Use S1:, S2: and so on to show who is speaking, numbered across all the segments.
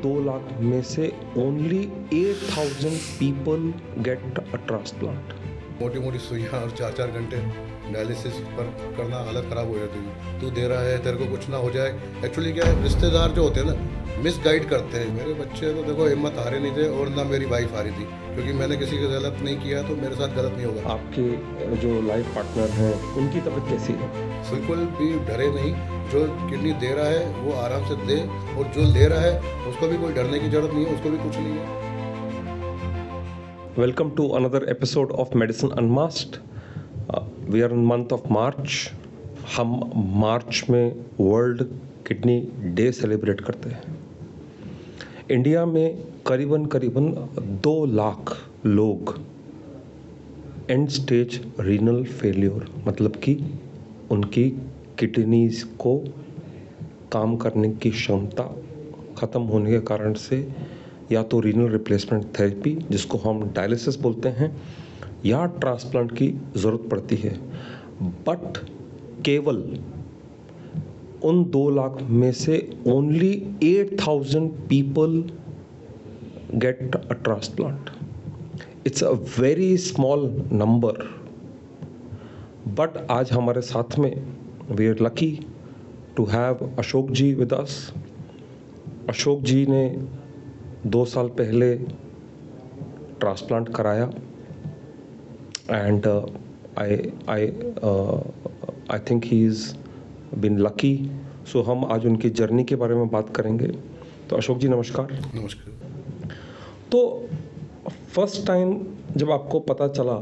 S1: 2 लाख में से only 8,000 people get a transplant.
S2: मोटी मोटी सुइयाँ और 4-4 घंटे डायलिसिस पर करना हालत ख़राब हो जाती है। तू दे रहा है, तेरे को कुछ ना हो जाए। एक्चुअली क्या है, रिश्तेदार जो होते हैं ना, मिसगाइड करते हैं। मेरे बच्चे तो देखो हिम्मत हारे नहीं थे और ना मेरी वाइफ हारी थी, क्योंकि मैंने किसी की गलत नहीं किया तो मेरे साथ गलत नहीं होगा।
S1: आपके जो लाइफ पार्टनर हैं उनकी तबीयत कैसी है?
S2: बिल्कुल भी डरे नहीं। जो किडनी दे रहा है वो आराम से दे, और जो ले रहा है उसको भी कोई डरने की ज़रूरत नहीं है, उसको भी कुछ नहीं है।
S1: Welcome to another episode of Medicine Unmasked. We are in month of March. हम मार्च में वर्ल्ड किडनी डे सेलिब्रेट करते हैं। इंडिया में करीबन 2 लाख लोग एंड स्टेज रीनल फेलियर, मतलब कि उनकी किडनीज को काम करने की क्षमता ख़त्म होने के कारण से या तो रीनल रिप्लेसमेंट थेरेपी, जिसको हम डायलिसिस बोलते हैं, या ट्रांसप्लांट की ज़रूरत पड़ती है। बट केवल उन 2 लाख में से only 8,000 people get a transplant. It's a very small number, but आज हमारे साथ में we are lucky to have Ashok ji with us. Ashok ji ने 2 साल पहले ट्रांसप्लांट कराया and I think he is been lucky. So हम आज उनकी जर्नी के बारे में बात करेंगे। तो अशोक जी नमस्कार।
S2: नमस्कार।
S1: तो फर्स्ट टाइम जब आपको पता चला,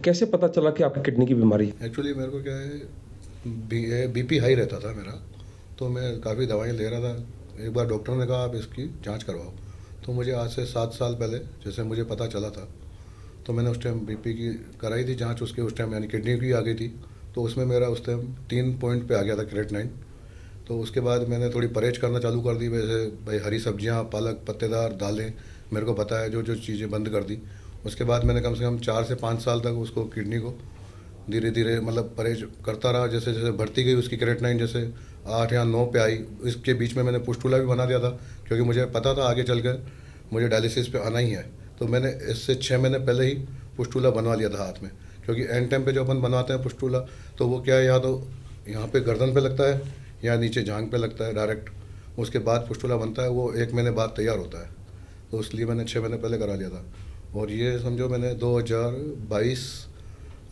S1: कैसे पता चला कि आपकी किडनी की बीमारी है?
S2: एक्चुअली मेरे को क्या है, बीपी हाई रहता था मेरा, तो मैं काफ़ी दवाएं ले रहा था। एक बार डॉक्टर ने कहा आप इसकी जांच करवाओ, तो मुझे आज से 7 साल पहले जैसे मुझे पता चला था, तो मैंने उस टाइम बीपी की कराई थी जांच। उसके उस टाइम यानी किडनी की आ गई थी, तो उसमें मेरा उस टाइम 3 पॉइंट पे आ गया था क्रेटनाइन। तो उसके बाद मैंने थोड़ी परहेज करना चालू कर दी। वैसे भाई हरी सब्जियां, पालक, पत्तेदार दालें मेरे को पता है, जो जो चीज़ें बंद कर दी। उसके बाद मैंने कम से कम 4 से 5 साल तक उसको किडनी को धीरे धीरे मतलब परहेज करता रहा। जैसे जैसे बढ़ती गई उसकी क्रेटनाइन, जैसे 8 या 9 पे आई, इसके बीच में मैंने पुस्टूला भी बना दिया था, क्योंकि मुझे पता था आगे चलकर मुझे डायलिसिस पे आना ही है। तो मैंने इससे 6 महीने पहले ही पुस्टूला बनवा लिया था हाथ में, क्योंकि एंड टाइम पे जो अपन बनवाते हैं पुस्टूला, तो वो क्या है, या तो यहाँ पे गर्दन पे लगता है या नीचे जांघ पे लगता है डायरेक्ट। उसके बाद पुस्टूला बनता है, वो 1 महीने बाद तैयार होता है। तो इसलिए मैंने 6 महीने पहले करा लिया था। और ये समझो मैंने 2022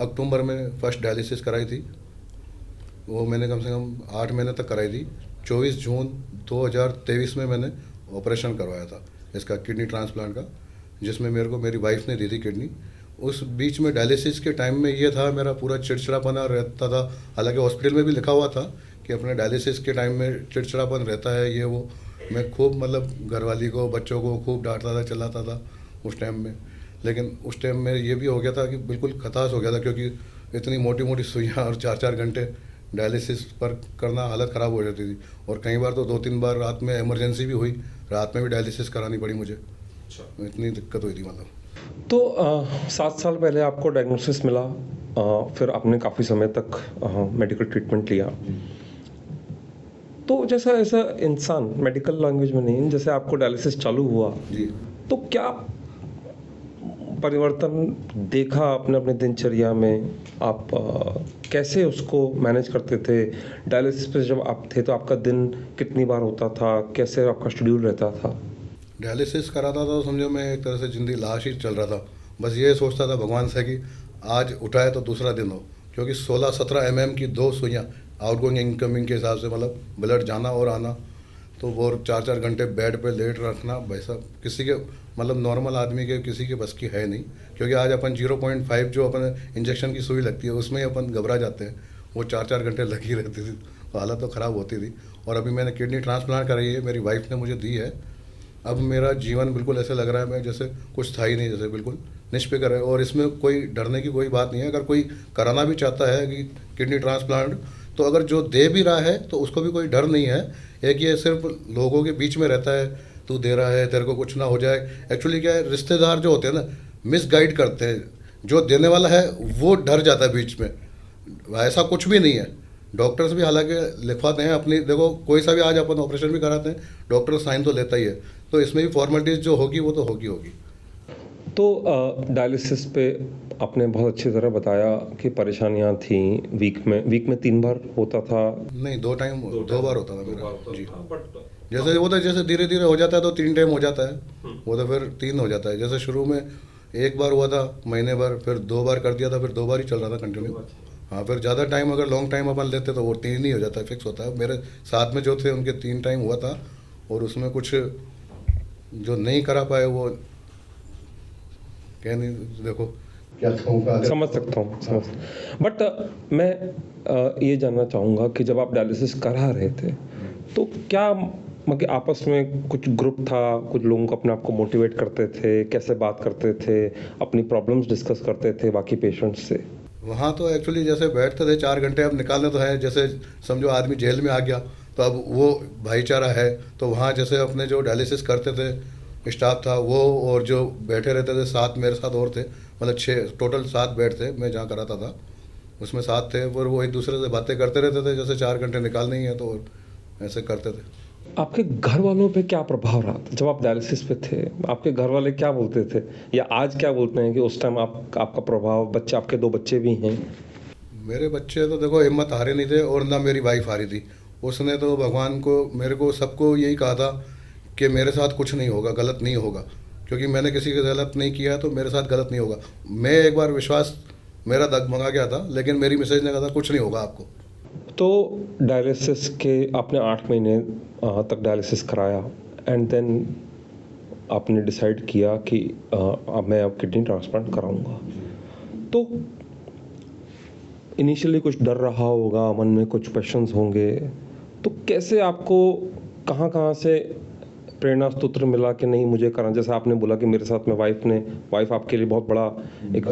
S2: अक्टूबर में फर्स्ट डायलिसिस कराई थी। वो मैंने कम से कम 8 महीने तक कराई थी। 24 जून 2023 में मैंने ऑपरेशन करवाया था इसका, किडनी ट्रांसप्लांट का, जिसमें मेरे को मेरी वाइफ ने दी थी किडनी। उस बीच में डायलिसिस के टाइम में ये था, मेरा पूरा चिड़चिड़ापना रहता था। हालांकि हॉस्पिटल में भी लिखा हुआ था कि अपने डायलिसिस के टाइम में चिड़चिड़ापन रहता है, ये वो। मैं खूब मतलब घरवाली को, बच्चों को खूब डांटता था, चिल्लाता था उस टाइम में। लेकिन उस टाइम में ये भी हो गया था कि बिल्कुल खताश हो गया था, क्योंकि इतनी मोटी मोटी सुइयाँ और 4-4 घंटे डायलिसिस पर करना हालत ख़राब हो जाती थी। और कई बार तो 2-3 बार रात में इमरजेंसी भी हुई, रात में भी डायलिसिस करानी पड़ी मुझे। इतनी दिक्कत हुई थी मतलब।
S1: तो 7 साल पहले आपको डायग्नोसिस मिला, फिर आपने काफ़ी समय तक मेडिकल ट्रीटमेंट लिया। तो जैसा ऐसा इंसान, मेडिकल लैंग्वेज में नहीं, जैसे आपको डायलिसिस चालू हुआ
S2: जी।
S1: तो क्या परिवर्तन देखा आपने अपने दिनचर्या में? आप कैसे उसको मैनेज करते थे? डायलिसिस पे जब आप थे तो आपका दिन कितनी बार होता था? कैसे आपका शेड्यूल रहता था?
S2: डायलिसिस कराता था तो समझो मैं एक तरह से ज़िंदगी लाश ही चल रहा था। बस ये सोचता था भगवान से कि आज उठाए तो दूसरा दिन हो, क्योंकि 16-17 mm की 2 सुइयाँ आउटगोइंग इनकमिंग के हिसाब से, मतलब ब्लड जाना और आना। तो वो 4-4 घंटे बेड पे लेट रखना, भाई साहब किसी के मतलब नॉर्मल आदमी के किसी के बस की है नहीं। क्योंकि आज अपन 0.5 जो अपन इंजेक्शन की सुई लगती है उसमें ही अपन घबरा जाते हैं। वो 4-4 घंटे लगी रहती थी, तो हालत तो ख़राब होती थी। और अभी मैंने किडनी ट्रांसप्लांट कराई है, मेरी वाइफ ने मुझे दी है। अब मेरा जीवन बिल्कुल ऐसे लग रहा है मैं जैसे कुछ था ही नहीं, जैसे बिल्कुल निष्फिक्र है। और इसमें कोई डरने की कोई बात नहीं है। अगर कोई कराना भी चाहता है कि किडनी ट्रांसप्लांट, तो अगर जो दे भी रहा है तो उसको भी कोई डर नहीं है। एक ये सिर्फ लोगों के बीच में रहता है, तू दे रहा है, तेरे को कुछ ना हो जाए। एक्चुअली क्या है, रिश्तेदार जो होते हैं ना, मिसगाइड करते हैं। जो देने वाला है वो डर जाता है बीच में। ऐसा कुछ भी नहीं है। डॉक्टर्स भी हालांकि लिखवाते हैं अपनी, देखो कोई सा भी आज अपन ऑपरेशन भी कराते हैं डॉक्टर साइन तो लेता ही है, तो इसमें भी फॉर्मेलिटीज़ जो होगी वो तो होगी।
S1: तो डायलिसिस पे आपने बहुत अच्छी तरह बताया कि परेशानियां थी। वीक में 3 बार होता था।
S2: नहीं, 2 बार होता था मेरा जी।
S1: बट
S2: जैसे वो तो जैसे धीरे धीरे हो जाता है तो 3 टाइम हो जाता है, वो तो फिर 3 हो जाता है। जैसे शुरू में 1 बार हुआ था महीने भर, फिर 2 बार कर दिया था, फिर 2 बार ही चल रहा था कंटिन्यू। हाँ, फिर ज़्यादा टाइम अगर लॉन्ग टाइम अपन लेते तो वो 3 ही हो जाता है, फिक्स होता है। मेरे साथ में जो थे उनके 3 टाइम हुआ था, और उसमें कुछ जो नहीं करा पाए वो कह नहीं, देखो क्या कहूँगा।
S1: समझ सकता हूँ, बट मैं ये जानना चाहूँगा कि जब आप डायलिसिस करा रहे थे तो क्या मतलब आपस में कुछ ग्रुप था, कुछ लोगों को अपने आप को मोटिवेट करते थे, कैसे बात करते थे, अपनी प्रॉब्लम्स डिस्कस करते थे बाकी पेशेंट्स से?
S2: वहाँ तो एक्चुअली जैसे बैठते थे 4 घंटे, अब निकालने तो है, जैसे समझो आदमी जेल में आ गया तो अब वो भाईचारा है, तो वहाँ जैसे अपने जो डायलिसिस करते थे स्टाफ था वो, और जो बैठे रहते थे साथ, मेरे साथ और थे, मतलब 6 टोटल 7 बेड थे, मैं जहाँ कराता था उसमें 7 थे, और वो एक दूसरे से बातें करते रहते थे, जैसे 4 घंटे निकालने ही है तो ऐसे करते थे।
S1: आपके घर वालों पे क्या प्रभाव रहा था जब आप डायलिसिस पे थे? आपके घर वाले क्या बोलते थे, या आज क्या बोलते हैं कि उस टाइम आपका प्रभाव? बच्चे, आपके 2 बच्चे भी हैं।
S2: मेरे बच्चे तो देखो हिम्मत हारे नहीं थे, और ना मेरी वाइफ हारी थी। उसने तो भगवान को, मेरे को, सबको यही कहा था कि मेरे साथ कुछ नहीं होगा, गलत नहीं होगा, क्योंकि मैंने किसी के गलत नहीं किया तो मेरे साथ गलत नहीं होगा। मैं एक बार विश्वास मेरा डगमगा गया था, लेकिन मेरी मिसेज ने कहा था कुछ नहीं होगा आपको।
S1: तो डायलिसिस के आपने 8 महीने तक डायलिसिस कराया, एंड देन आपने डिसाइड किया कि अब मैं किडनी ट्रांसप्लांट कराऊंगा। तो इनिशियली कुछ डर रहा होगा, मन में कुछ क्वेश्चंस होंगे, तो कैसे आपको कहाँ कहाँ से प्रेरणा स्तोत्र मिला कि नहीं मुझे करना? जैसे आपने बोला कि मेरे साथ में वाइफ आपके लिए बहुत बड़ा एक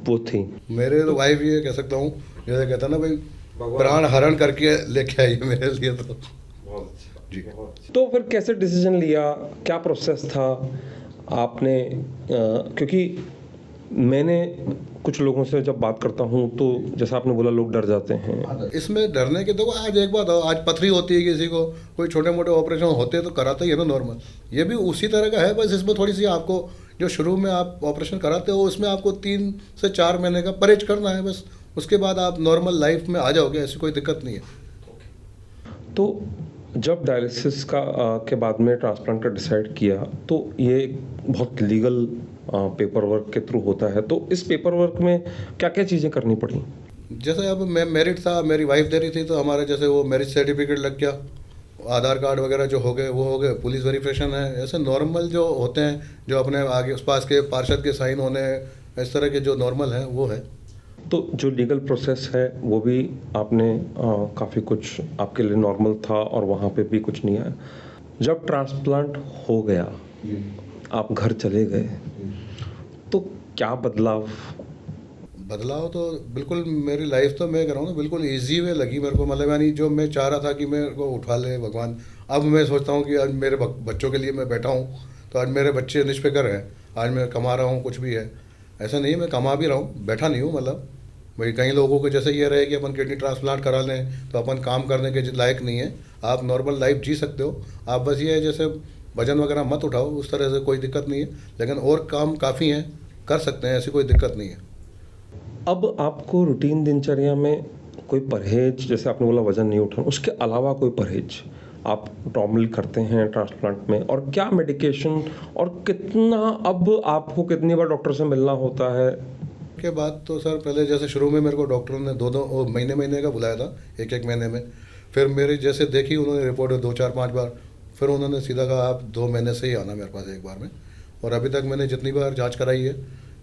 S1: वो थी।
S2: मेरे तो वाइफ ये कह सकता हूँ, जैसे कहता ना भाई, प्राण हरण करके लेके आई मेरे लिए तो। जी।
S1: तो फिर कैसे डिसीजन लिया, क्या प्रोसेस था आपने? क्योंकि मैंने कुछ लोगों से जब बात करता हूँ तो जैसा आपने बोला लोग डर जाते हैं।
S2: इसमें डरने की, देखो आज एक बात हो, आज पथरी होती है किसी को, कोई छोटे मोटे ऑपरेशन होते हैं तो कराते ही है ना नॉर्मल, ये भी उसी तरह का है। बस इसमें थोड़ी सी आपको, जो शुरू में आप ऑपरेशन कराते हो उसमें आपको 3 से 4 महीने का परहेज करना है बस, उसके बाद आप नॉर्मल लाइफ में आ जाओगे, ऐसी कोई दिक्कत नहीं है।
S1: तो जब डायलिसिस के बाद में ट्रांसप्लांट का डिसाइड किया तो ये बहुत लीगल पेपर वर्क के थ्रू होता है, तो इस पेपर वर्क में क्या क्या चीज़ें करनी पड़ी?
S2: जैसे अब मैं मैरिड था, मेरी वाइफ दे रही थी, तो हमारे जैसे वो मैरिज सर्टिफिकेट लग गया, आधार कार्ड वगैरह जो हो गए वो हो गए, पुलिस वेरिफिकेशन है, ऐसे नॉर्मल जो होते हैं, जो अपने आगे उस पास के पार्षद के साइन होने, इस तरह के जो नॉर्मल हैं वो है।
S1: तो जो लीगल प्रोसेस है वो भी आपने काफ़ी कुछ आपके लिए नॉर्मल था, और वहाँ पे भी कुछ नहीं आया। जब ट्रांसप्लांट हो गया, आप घर चले गए, तो क्या बदलाव?
S2: बदलाव तो बिल्कुल, मेरी लाइफ तो मैं कह रहा हूँ ना बिल्कुल इजी वे लगी मेरे को, मतलब यानी जो मैं चाह रहा था कि मेरे को उठा ले भगवान, अब मैं सोचता हूँ कि आज मेरे बच्चों के लिए मैं बैठा हूँ, तो आज मेरे बच्चे निष्फिक्र हैं, आज मैं कमा रहा हूँ, कुछ भी है ऐसा नहीं है, मैं कमा भी रहा हूँ, बैठा नहीं हूँ। मतलब भाई कई लोगों को जैसे ये रहे कि अपन किडनी ट्रांसप्लांट करा लें तो अपन काम करने के लायक नहीं है, आप नॉर्मल लाइफ जी सकते हो। आप बस ये है जैसे वजन वगैरह मत उठाओ, उस तरह से कोई दिक्कत नहीं है, लेकिन और काम काफ़ी हैं, कर सकते हैं, ऐसी कोई दिक्कत नहीं है।
S1: अब आपको रूटीन दिनचर्या में कोई परहेज, जैसे आपने बोला वजन नहीं उठाना, उसके अलावा कोई परहेज आप नॉर्मली करते हैं ट्रांसप्लांट में? और क्या मेडिकेशन, और कितना, अब आपको कितनी बार डॉक्टर से मिलना होता है?
S2: के बाद तो सर पहले जैसे शुरू में मेरे को डॉक्टर ने 2-2 महीने का बुलाया था, 1-1 महीने में, फिर मेरी जैसे देखी उन्होंने रिपोर्ट 2-4-5 बार, फिर उन्होंने सीधा कहा आप 2 महीने से ही आना मेरे पास एक बार में। और अभी तक मैंने जितनी बार जांच कराई है,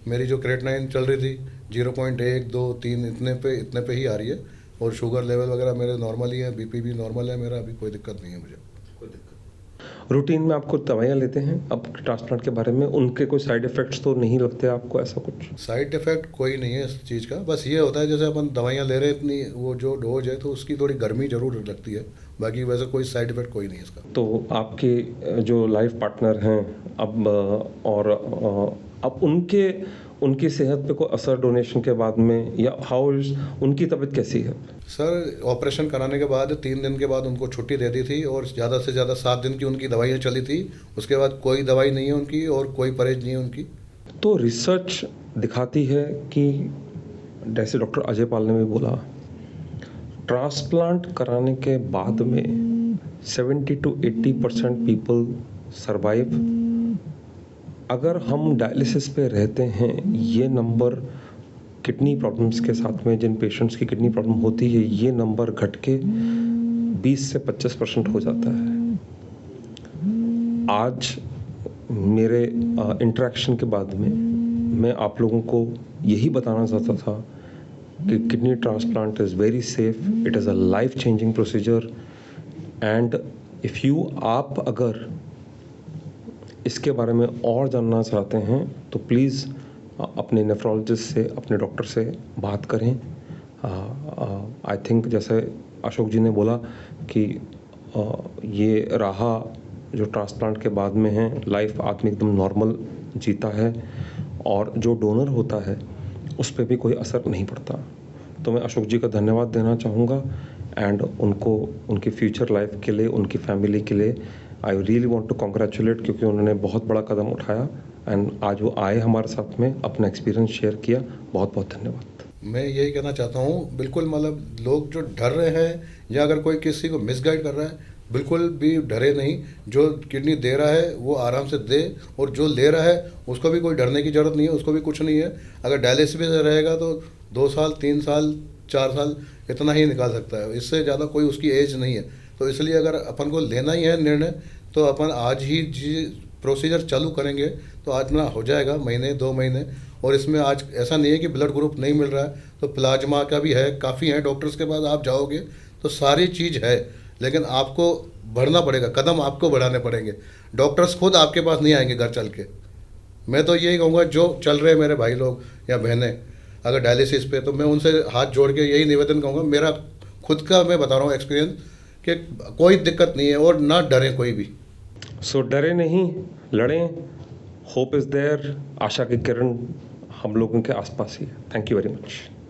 S2: मेरी जो क्रेटनाइन चल रही थी 0.1, 2, 3 इतने पे ही आ रही है, और शुगर लेवल वगैरह मेरे नॉर्मल ही है, बीपी भी नॉर्मल है मेरा, अभी कोई दिक्कत नहीं है मुझे। कोई दिक्कत।
S1: रूटीन में आपको दवाइयाँ लेते हैं अब ट्रांसप्लांट के बारे में, उनके कोई साइड इफ़ेक्ट्स तो नहीं लगते आपको, ऐसा कुछ?
S2: साइड इफ़ेक्ट कोई नहीं है इस चीज़ का, बस ये होता है जैसे अपन दवाइयाँ ले रहे हैं इतनी, वो जो डोज है तो उसकी थोड़ी गर्मी जरूर लगती है, बाकी वैसे कोई साइड इफ़ेक्ट कोई नहीं है इसका।
S1: तो आपके जो लाइफ पार्टनर हैं अब, और अब उनकी सेहत पे कोई असर डोनेशन के बाद में, या हाउ उनकी तबीयत कैसी है?
S2: सर ऑपरेशन कराने के बाद 3 दिन के बाद उनको छुट्टी दे दी थी और ज़्यादा से ज़्यादा 7 दिन की उनकी दवाइयाँ चली थी। उसके बाद कोई दवाई नहीं है उनकी और कोई परहेज नहीं है उनकी।
S1: तो रिसर्च दिखाती है कि जैसे डॉक्टर अजय पाल ने भी बोला, ट्रांसप्लांट कराने के बाद में 70 to 80% पीपल सरवाइव। अगर हम डायलिसिस पे रहते हैं, ये नंबर किडनी प्रॉब्लम्स के साथ में जिन पेशेंट्स की किडनी प्रॉब्लम होती है, ये नंबर घट के 20 से 25% हो जाता है। आज मेरे इंटरेक्शन के बाद में मैं आप लोगों को यही बताना चाहता था कि kidney transplant is very safe, it is a life changing procedure, and if you आप अगर इसके बारे में और जानना चाहते हैं तो प्लीज़ अपने नेफ्रोलॉजिस्ट से, अपने डॉक्टर से बात करें। आई थिंक जैसे अशोक जी ने बोला कि ये राहा जो ट्रांसप्लांट के बाद में है, लाइफ आदमी एकदम नॉर्मल जीता है और जो डोनर होता है उस पर भी कोई असर नहीं पड़ता। तो मैं अशोक जी का धन्यवाद देना चाहूँगा एंड उनको उनकी फ्यूचर लाइफ के लिए, उनकी फैमिली के लिए I really want to congratulate, क्योंकि उन्होंने बहुत बड़ा कदम उठाया एंड आज वो आए हमारे साथ में, अपना एक्सपीरियंस शेयर किया। बहुत बहुत धन्यवाद।
S2: मैं यही कहना चाहता हूँ, बिल्कुल मतलब लोग जो डर रहे हैं या अगर कोई किसी को मिसगाइड कर रहा है, बिल्कुल भी डरे नहीं। जो किडनी दे रहा है वो आराम से दे, और जो ले रहा है उसको भी कोई डरने की ज़रूरत नहीं है, उसको भी कुछ नहीं है। अगर डायलिसिस में रहेगा तो 2 साल 3 साल 4 साल इतना ही निकाल सकता है, इससे ज़्यादा कोई उसकी एज नहीं है। तो इसलिए अगर अपन को लेना ही है निर्णय, तो अपन आज ही प्रोसीजर चालू करेंगे तो आज ना हो जाएगा, महीने 2 महीने। और इसमें आज ऐसा नहीं है कि ब्लड ग्रुप नहीं मिल रहा है, तो प्लाज्मा का भी है, काफ़ी है। डॉक्टर्स के पास आप जाओगे तो सारी चीज़ है, लेकिन आपको बढ़ना पड़ेगा, कदम आपको बढ़ाने पड़ेंगे। डॉक्टर्स खुद आपके पास नहीं आएंगे घर चल के। मैं तो यही कहूँगा, जो चल रहे मेरे भाई लोग या बहनें अगर डायलिसिस पे, तो मैं उनसे हाथ जोड़ के यही निवेदन कहूँगा, मेरा खुद का मैं बता रहा हूँ एक्सपीरियंस, कि कोई दिक्कत नहीं है और ना डरें कोई भी।
S1: सो डरे नहीं, लड़ें, होप इज़ देयर, आशा की किरण हम लोगों के आसपास ही है। Thank you very much.